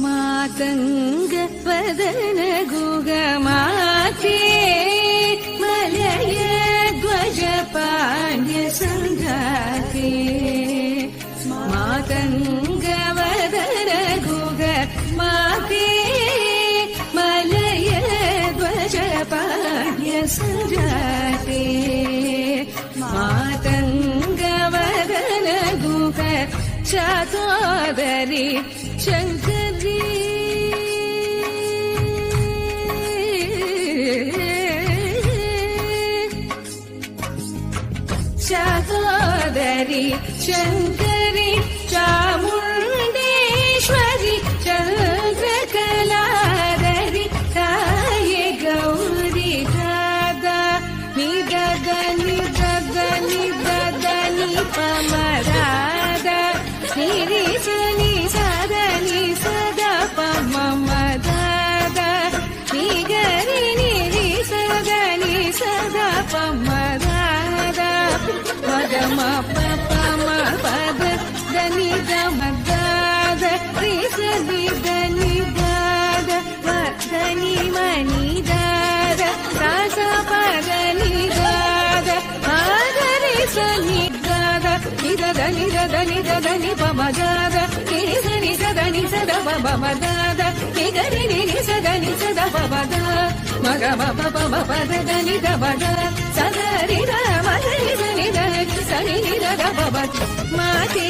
ಮಾತಂಗ ವದನ ಗುಗಮಾತೆ ಮಲಯ ಧ್ವಜ ಪಾಂಡ್ಯ ಸಂಗಾತೆ ಮಾತಂಗ ವದನ ಗುಗ ಮಾತೆ ಮಲಯ ಧ್ವಜ ಪಾಂಡ್ಯ ಸಂಗಾತೆ ಮಾತಂಗ ವದನ ಗುಗ ಶಾತೋದರಿ ಶಂಕರಿ ಶಾತೋದರಿ ಶಂಕರಿ ಚಾಮುಂಡೇಶ್ವರಿ ಚಂದ್ರಕಲಾಧರಿ ತಾಯೇ ಗೌರಿ ದಾದ ನಿದದ ನಿದದ ನಿದದ ನಿಪಮರಾದ ನಿರಿ ಸನಿ ಸದ ನಿ ಸದ ಪಮಮದಾದ ನಿಗರಿ ನಿರಿ ಸದ ನಿ ಸದ ಪಮದಾದ ಮದ ಮ ಪ ಮ ಪದ ಧನಿ ದ ಮದಾದ ರಿ ಸದಿ ಧನಿ ದಾದ ಧನಿ ಮನಿ ದಾದ ರಾಸ ಪದ ನಿ ದಾದ ಆದರಿ ಸನಿ ದಾದ ನಿದ ನಿದ ನಿದ ನಿ ಪಮದಾದ ನಿ ಸನಿ ಸದ ನಿ ಸದ ಪಮದಾದ ನಿಗರಿ ನಿ ಸದ ನಿ ಸದ ಪಮದ ಮಗ ಮ ಪ ಮ ಪದ ಧನಿ ದ ಮದ ಸದ ರಿ ದ ಮದ ನಿ ಸನಿ ದ ಸನಿ ನಿ ದ ಪ ಮಾತೆ